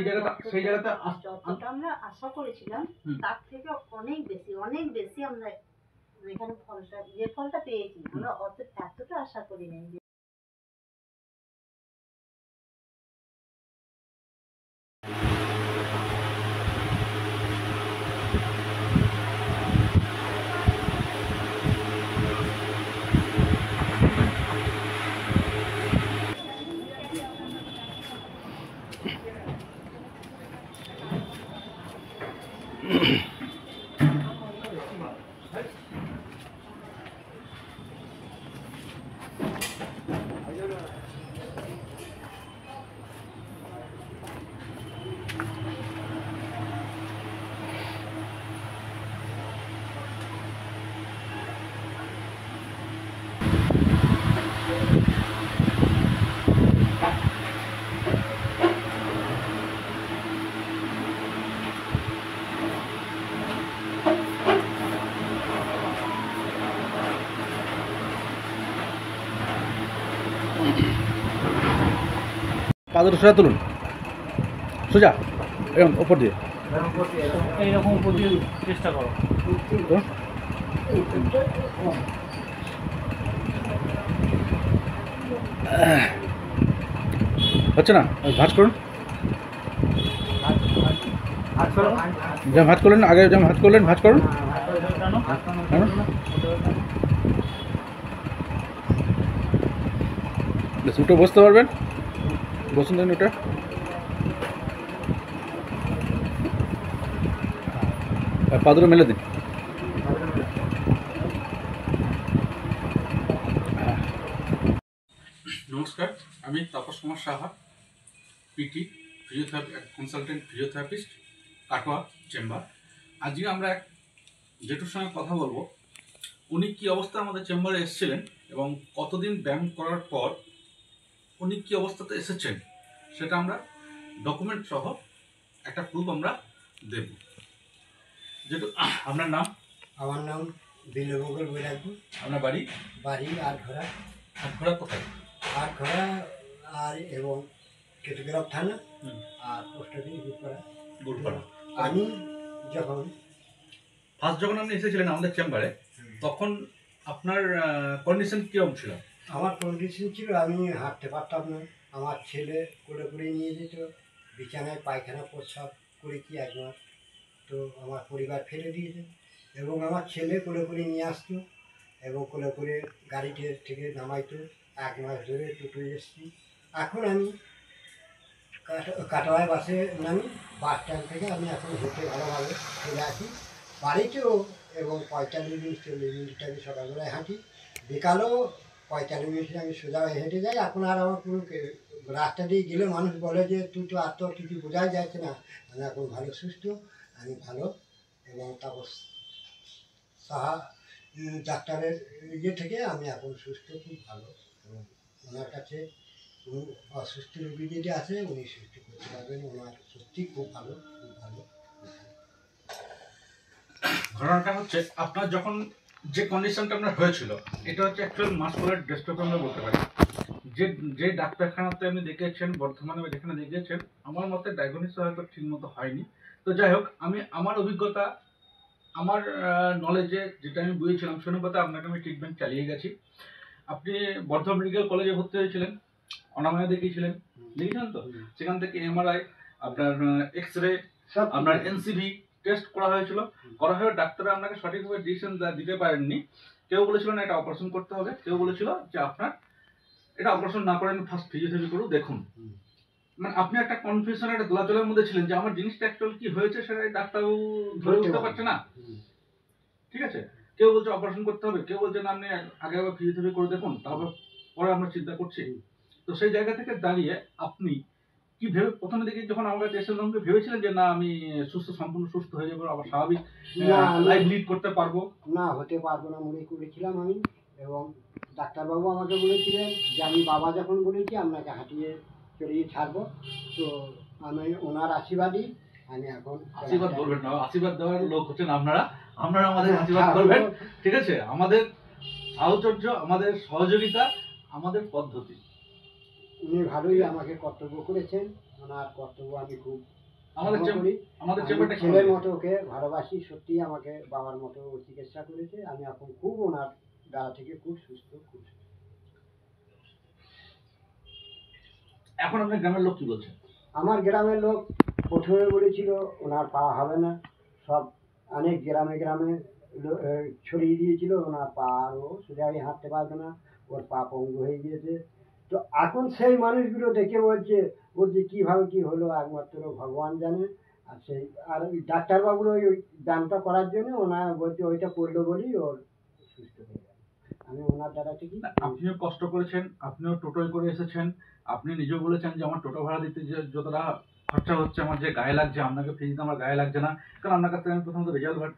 যতটা আমরা আশা করেছিলাম তার থেকে অনেক বেশি আমরা এখানে ফলটা পেয়েছি। আমরা এতটা আশা করি নাই। পাদর সোজা তুলুন, সোজা এরকম ওপর দিয়ে, এইরকম উপর দিয়ে চেষ্টা করো। হচ্ছে না, ভাঁজ করুন, যেমন ভাঁজ করলেন আগে, যেমন ভাঁজ করলেন ভাঁজ করুন। উঠে বসতে পারবেন, বসুন দেন ওটা। পাদুরে মেলে দিন। নমস্কার, আমি Tapas Kumar Saha, PT physiotherapy consultant physiotherapist, Katwa chamber. আজকে আমরা এক জেঠুর সঙ্গে কথা বলবো। উনি কী অবস্থায় আমাদের চেম্বারে এসেছিলেন এবং কতদিন ব্যায়াম করার পর উনি কী অবস্থাতে এসেছেন সেটা আমরা ডকুমেন্ট সহ একটা প্রুফ আমরা দেব। যেটু, আপনার নাম? আমার নাম বিলবগর বৈরাগ্য। আপনার বাড়ি? বাড়ি আটঘরা। আটঘরা কোথায়? আটঘরা আর এবং কেতুগ্রাম থানা আর পোস্ট অফিস গুড়পাড়া। গুড়পাড়া। আমি যখন আপনি এসেছিলেন আমাদের চেম্বারে, তখন আপনার কন্ডিশন কীরকম ছিল? আমার কন্ডিশন ছিল আমি হাঁটতে পারতাম না। আমার ছেলে কোলে করে নিয়ে যেত, বিছানায় পায়খানা প্রস্রাব করেছি একবার, তো আমার পরিবার ফেলে দিয়েছে। এবং আমার ছেলে কোলে করে নিয়ে আসতো এবং কোলে করে গাড়িতে থেকে নামাইতো। 1 মাস ধরে টোটোয় এসেছি। এখন আমি কাটোয়ায় বাসে নামি, বাস স্ট্যান্ড থেকে আমি এখন হেঁটে ভালোভাবে চলে আসি বাড়িতেও, এবং 45-40 মিনিট আমি সকালবেলায় হাঁটি, বিকালেও 45 মিনিটে আমি সোজা হেঁটে যাই। এখন আর আমার কোনো রাস্তা দিয়ে গেলে মানুষ বলে যে তুই তো আর তো কিছু বোঝাই যাচ্ছে না। আমি এখন ভালো সুস্থ, আমি ভালো। এবং তারপর সাহা ডাক্তারের ইয়ে থেকে আমি এখন সুস্থ, খুব ভালো। এবং ওনার কাছে কোনো অসুস্থ রোগী যদি আসে উনি সুস্থ করতে পারবেন। ওনার সত্যি খুব ভালো, খুব ভালো। ঘটনাটা হচ্ছে, আপনার যখন যে কন্ডিশনটা আপনার হয়েছিল, এটা হচ্ছে অ্যাকচুয়াল মাসকুলার ডিস্ট্রফি আমরা বলতে পারি। যে ডাক্তারখানাতে আপনি দেখিয়েছেন, বর্ধমানে যেখানে দেখিয়েছেন, আমার মতে ডায়াগনোসিস হয়তো ঠিক মতো হয়নি। তো যাই হোক, আমি আমার অভিজ্ঞতা, আমার নলেজে যেটা আমি বুঝেছিলাম, সেটা আপনাকে আমি ট্রিটমেন্ট চালিয়ে গেছি। আপনি বর্ধমান মেডিকেল কলেজে ভর্তি হয়েছিলেন, অনাময়ে দেখিয়েছিলেন, দেখেছেন তো? সেখান থেকে এমআরআই, আপনার এক্স-রে, আপনার এনসিভি টেস্ট করা হয়েছিল। করা হয়ে ডাক্তাররা আপনাকে সঠিকভাবে ডিসিশন দিতে পারেননি। কেউ বলেছিল না এটা অপারেশন করতে হবে, কেউ বলেছিল যে আপনার এটা অপারেশন না করে ফার্স্ট ফিজিওথেরাপি করুন, দেখুন। মানে আপনি একটা কনফিউশন, একটা দোলাচলের মধ্যে ছিলেন যে আমার জিনিসটা অ্যাকচুয়াল কি হয়েছে সেটা ডাক্তারবাবু ধরে উঠতে পারছে না। ঠিক আছে, কেউ বলছে অপারেশন করতে হবে, কেউ বলছে না আপনি আগে আবার ফিজিওথেরাপি করে দেখুন, তারপর পরে আমরা চিন্তা করছি। তো সেই জায়গা থেকে দাঁড়িয়ে আপনি কি ভেবে প্রথমে দিকে যখন আমার কাছে এসেছিলেন ভেবেছিলেন যে না আমি সম্পূর্ণ সুস্থ হয়ে যাবো, আবার স্বাভাবিক লাইফ লিড করতে পারবো? না, হতে পারবো না মনে করেছিলাম আমি। এবং ডাক্তারবাবু আমাকে বলেছিলেন যে আমি বাবা যখন বলেছি আপনাকে হাঁটিয়ে চড়িয়ে ছাড়বো, তো আমি ওনার আশীর্বাদই আমি এখন। আশীর্বাদ বলবেন না, আশীর্বাদ দেওয়ার লোক হচ্ছেন আপনারা। আপনারা আমাদের আশীর্বাদ করবেন, ঠিক আছে? আমাদের সাহচর্য, আমাদের সহযোগিতা, আমাদের পদ্ধতি। উনি ভালোই আমাকে কর্তব্য করেছেন, ওনার কর্তব্য আমি খুব আমাদের গ্রহণ করি। আমাদের আমি চেম্বারটা ছেলের মতো ওকে ভালোবাসি, সত্যি আমাকে বাবার মতো ও চিকিৎসা করেছে। আমি এখন খুব ওনার দ্বারা থেকে খুব সুস্থ, খুব সুস্থ। এখন আপনার গ্রামের লোক কি বলছে? আমার গ্রামের লোক প্রথমে বলেছিল ওনার পা হবে না, সব অনেক গ্রামে গ্রামে ছড়িয়ে দিয়েছিল ওনার পা আরও সোজা হয়ে হাঁটতে পারবে না, ওর পা পঙ্গু হয়ে গিয়েছে। তো এখন সেই মানুষগুলো দেখে বলছে ওর যে কীভাবে কী হলো একমাত্র ভগবান জানে। আর সেই আর ওই ডাক্তারবাবুর ওই ব্যায়ামটা করার জন্য ওনার বলছে ওইটা করলো বলেই ওর সুস্থ হয়ে গেল। আমি ওনার দ্বারা থেকেই আপনিও কষ্ট করেছেন, আপনিও টোটোয় করে এসেছেন, আপনি নিজেও বলেছেন যে আমার টোটো ভাড়া দিতে যে যতটা খরচা হচ্ছে আমার যে গায়ে লাগছে, আপনাকে ফি দিতে আমার গায়ে লাগছে না, কারণ আপনার কাছ থেকে আমি প্রথমত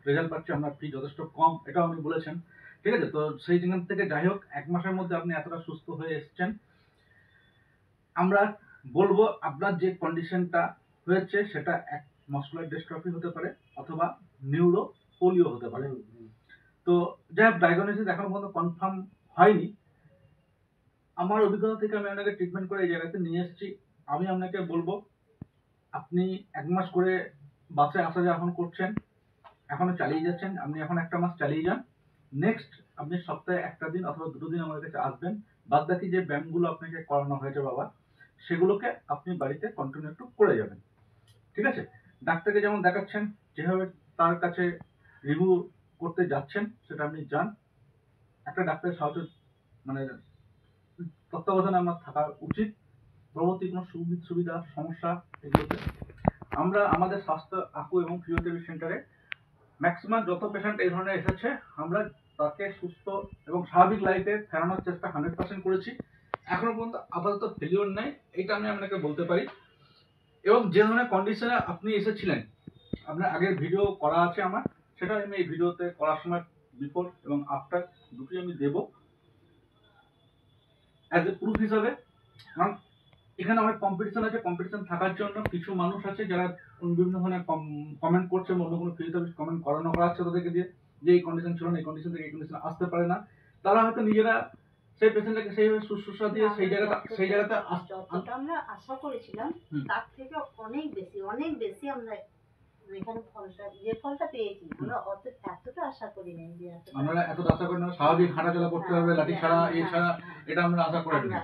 রেজাল্ট পাচ্ছি, আপনার ফি যথেষ্ট কম, এটাও আপনি বলেছেন। ঠিক আছে, তো সেই জায়গা থেকে যাই হোক 1 মাসের মধ্যে আপনি এতটা সুস্থ হয়ে এসেছেন। আমরা বলবো আপনার যে কন্ডিশনটা হয়েছে সেটা এক মাসকুলার ডিস্ট্রফি হতে পারে অথবা নিউরো পোলিও হতে পারে। তো যাই হোক, ডায়াগনোসিস এখনো পর্যন্ত কনফার্ম হয়নি। আমার অভিজ্ঞতা থেকে আমি আপনাকে ট্রিটমেন্ট করে এই জায়গাতে নিয়ে এসেছি। আমি আপনাকে বলবো আপনি 1 মাস করে বাসে আসা যাওয়া এখন করছেন, এখনো চালিয়ে যাচ্ছেন, আপনি এখন 1টা মাস চালিয়ে যান। নেক্সট আপনি সপ্তাহে 1টা দিন অথবা 2টো দিন আমাদের কাছে আসবেন। বাদ বাকি যে ব্যায়ামগুলো আপনাকে করানো হয়েছে বাবা, সেগুলোকে আপনি বাড়িতে কন্টিনিউ একটু করে যাবেন। ঠিক আছে, ডাক্তারকে যেমন দেখাচ্ছেন, যেভাবে তার কাছে রিভিউ করতে যাচ্ছেন সেটা আপনি যান। একটা ডাক্তারের সাহায্য মানে তত্ত্বাবধানে আমার থাকা উচিত। পরবর্তী কোনো সুবিধা সমস্যা এগুলোতে আমরা আমাদের স্বাস্থ্য আকু এবং ফিজিওথেরাপি সেন্টারে ম্যাক্সিমাম যত পেশেন্ট এই ধরনের এসেছে আমরা তাকে সুস্থ এবং স্বাভাবিক লাইফে ফেরানোর চেষ্টা 100% করেছি। এখনো পর্যন্ত আপাতত ফেলিওর নাই, এটা আমি আপনাকে বলতে পারি। এবং যে ধরনের কন্ডিশনে আপনি এসেছিলেন, আপনার আগের ভিডিও করা আছে আমার, সেটা আমি এই ভিডিওতে করার সময় বিফোর এবং আফটার দুটোই আমি দেবো অ্যাজ এ প্রুফ হিসাবে। কারণ এখানে অনেক কম্পিটিশন আছে, কম্পিটিশন থাকার জন্য কিছু মানুষ আছে যারা বিভিন্ন ধরনের কমেন্ট করছে, অন্য কোনো ফিজিওথেরাপি কমেন্ট করানো করাচ্ছে তাদেরকে দিয়ে যে এই কন্ডিশন ছিল না, এই কন্ডিশন থেকে এই কন্ডিশন আসতে পারে না। তারা হয়তো নিজেরা সেই পেশেন্টটাকে সেইভাবে শুশ্রূষা দিয়ে সেই জায়গাতে যতটা আমরা আশা করেছিলাম তার থেকে অনেক বেশি আমরা এখানে ফলটা পেয়েছি। আমরা এতটা আশা করি নাই যে আমরা এতটা আশা করি না স্বাভাবিক হাঁটাচলা করতে পারবে, লাঠি ছাড়া এই ছাড়া, এটা আমরা আশা করিনি।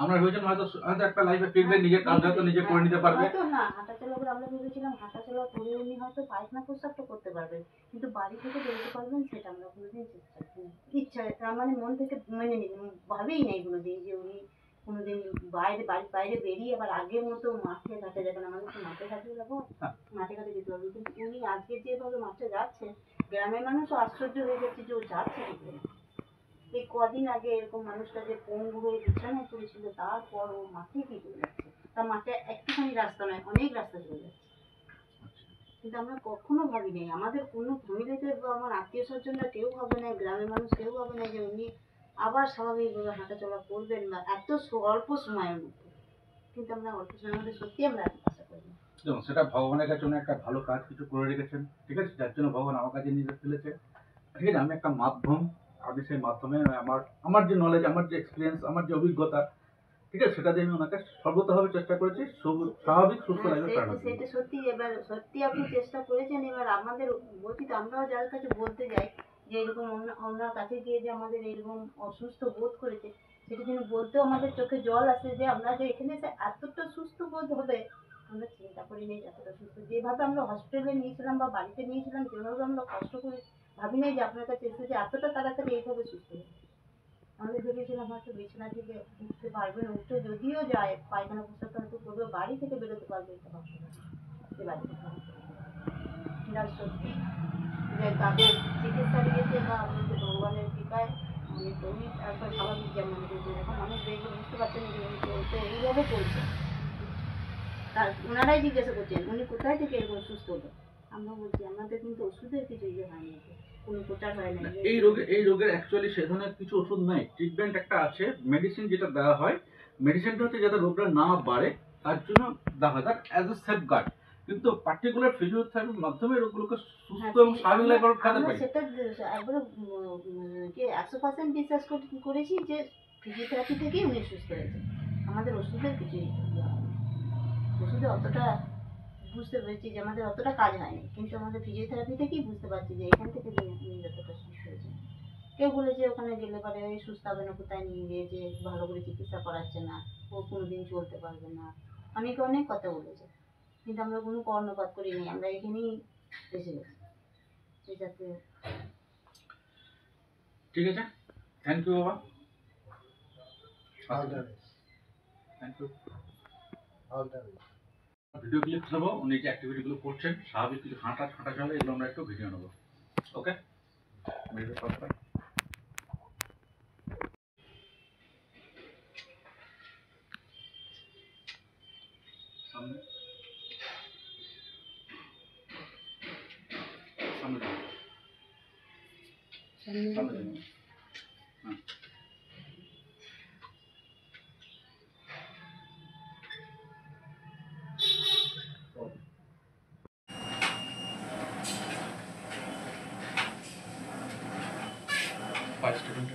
আমরা ভেবেছিলাম হয়তো একটা লাইফে ফিরবে, নিজের কাজ হয়তো নিজে করে নিতে পারবে। হয়তো না হাঁটাচলা করে আমরা ভেবেছিলাম হাঁটাচলা করে উনি হয়তো পায়খানা প্রস্রাবটা করতে পারবেন, কিন্তু বাড়ি থেকে বেরোতে পারবেন সেটা আমরা কোনোদিন ইচ্ছা মানে মন থেকে মেনে নিই, ভাবেই নাই কোনোদিন যে উনি কোনোদিন বাড়ির বাইরে বেরিয়ে আবার আগের মতো মাঠে ঘাটে যাবেন। আমাদের তো মাঠে ঘাটে যাবো, মাঠে ঘাটে যেতে পারবো, কিন্তু উনি আজকে যেভাবে মাঠে যাচ্ছেন গ্রামের মানুষও আশ্চর্য হয়ে যাচ্ছে যে ও যাচ্ছে কি করে। এই কদিন আগে এরকম মানুষটা যে পঙ্গু হয়ে বিছানায় পড়েছিল, তারপর ও মাঠে কি করে যাচ্ছে, তার মাঠে একটুখানি রাস্তা নয় অনেক রাস্তা চলে যাচ্ছে। কিন্তু আমরা কখনো ভাবি নাই, আমাদের কোনো ফ্যামিলিতে বা আমার আত্মীয় স্বজনরা কেউ ভাবে না, গ্রামের মানুষ কেউ ভাবে না যে উনি আবার স্বাভাবিকভাবে হাঁটাচলা করবেন বা এত অল্প সময়ের মধ্যে। কিন্তু আমরা অল্প সময়ের মধ্যে সত্যি আমরা আশা করি না। যেমন সেটা ভগবানের কাছে একটা ভালো কাজ কিছু করে রেখেছেন, ঠিক আছে, যার জন্য ভগবান আমার কাছে নিয়ে ফেলেছে। ঠিক আছে, আমি একটা মাধ্যম, আমি সেই মাধ্যমে আমার যে নলেজ, আমার যে এক্সপিরিয়েন্স, আমার যে অভিজ্ঞতা, ঠিক আছে, সেটা দিয়ে আমি ওনাকে সর্বতভাবে চেষ্টা করেছি স্বাভাবিক সুস্থ লাইফে ফেরানোর জন্য। সেটা সত্যি, এবার সত্যি আপনি চেষ্টা করেছেন। এবার আমাদের বলছি তো, আমরাও যার কাছে বলতে যাই যে এরকম ওনার কাছে গিয়ে যে আমাদের এরকম অসুস্থ বোধ করেছে, সেটা যেন বলতেও আমাদের চোখে জল আসে যে আমরা যে এখানে এসে এতটা সুস্থ বোধ হবে আমরা চিন্তা করি নি। এতটা সুস্থ যেভাবে আমরা হসপিটালে নিয়েছিলাম বা বাড়িতে নিয়েছিলাম, যেভাবে আমরা কষ্ট করে ভাবি নাই যে আপনার কাছে এসে যে এতটা তাড়াতাড়ি এইভাবে সুস্থ হবে। আমাদের ভেবেছিলাম হয়তো বিছানা থেকে উঠতে পারবে না, উঠতে যদিও যায় পায়খানা প্রস্রাবটা হয়তো করবে, বাড়ি থেকে বেরোতে পারবে এটা ভাবতে পারবে যে বাড়ি থেকে সত্যি যে তাদের চিকিৎসা দিয়েছে বা আমাদের ভগবানের কৃপায় আমি তুমি একবার স্বাভাবিক যেমন যেরকম মানুষ দেখে বুঝতে পারছেন যে উনি চলতে এইভাবে চলছে। তার ওনারাই জিজ্ঞাসা করছেন উনি কোথায় থেকে এরকম সুস্থ হলো। আমরা বলছি আমাদের কিন্তু ওষুধের কিছু ইয়ে হয়নি, কোনো প্রচার হয় না। এই রোগের অ্যাকচুয়ালি সে ধরনের কিছু ওষুধ নাই, ট্রিটমেন্ট একটা আছে, মেডিসিন যেটা দেওয়া হয়, মেডিসিনটা হচ্ছে যাতে রোগটা না বাড়ে তার জন্য দেওয়া হয়, দ্যাট অ্যাজ এ সেফগার্ড। কিন্তু পার্টিকুলার ফিজিওথেরাপির মাধ্যমে রোগগুলোকে সুস্থ এবং স্বাভাবিক লাইফে ফেরাতে পারি। সেটা একবারে 100% বিশ্বাস করেছি যে ফিজিওথেরাপি থেকেই উনি সুস্থ হয়েছে, আমাদের ওষুধের কিছুই ওষুধে অতটা বুঝতে পেরেছি যে আমাদের অতটা কাজ হয়নি, কিন্তু আমাদের ফিজিওথেরাপি থেকেই বুঝতে পারছি যে এখান থেকে উনি যতটা সুস্থ হয়েছে। কেউ বলেছে ওখানে গেলে পরে ওই সুস্থ হবে না, কোথায় নিয়ে গিয়ে যে ভালো করে চিকিৎসা করাচ্ছে না, ও কোনোদিন চলতে পারবে না, অনেকে অনেক কথা বলেছে, কিন্তু আমরা কোনো কর্ণপাত করিনি, আমরা এখানেই এসে গেছি যাতে। ঠিক আছে, থ্যাংক ইউ বাবা, all the best, thank you. All the best. Video clip নেবো, উনি যে অ্যাক্টিভিটিগুলো করছেন, স্বাভাবিক কিছু হাঁটা চলে, এগুলো আমরা একটু ভিডিও নেবো। ওকে, ভিডিও সাবস্ক্রাইব। সামনে সামনে সামনে সামনে। হ্যাঁ, ফার্স্ট স্টুডেন্ট।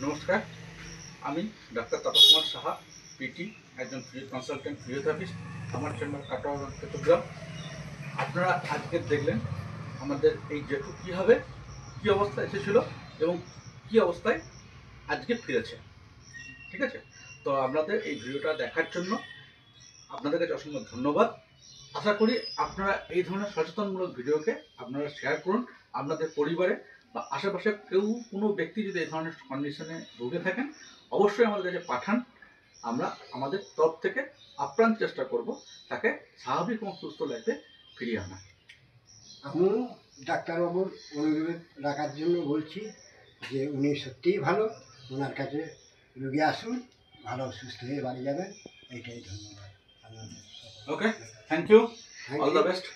নমস্কার, আমি ডাক্তার তাপস কুমার সাহা, পিটি, একজন কনসালটেন্ট ফিজিওথেরাপিস্ট। আমার চেম্বার কাটোয়া চট্টগ্রাম। আপনারা আজকে দেখলেন আমাদের এই জেঠু কীভাবে কী অবস্থায় এসেছিল এবং কী অবস্থায় আজকে ফিরেছে। ঠিক আছে, তো আপনাদের এই ভিডিওটা দেখার জন্য আপনাদের কাছে অসংখ্য ধন্যবাদ। আশা করি আপনারা এই ধরনের সচেতনমূলক ভিডিওকে আপনারা শেয়ার করুন আপনাদের পরিবারে বা আশেপাশে কেউ কোনো ব্যক্তি যদি এই ধরনের কন্ডিশনে ভুগে থাকেন অবশ্যই আমাদের কাছে পাঠান। আমরা আমাদের তরফ থেকে আপ্রাণ চেষ্টা করব তাকে স্বাভাবিক এবং সুস্থ লাইফে ফিরিয়ে আনা। আমিও ডাক্তারবাবুর অনুরোধ রাখার জন্য বলছি যে উনি সত্যিই ভালো, ওনার কাছে রোগী আসুন, ভালো সুস্থ হয়ে বাড়ি যাবেন, এইটাই ধন্যবাদ। Okay, thank you, Thank all you. The best.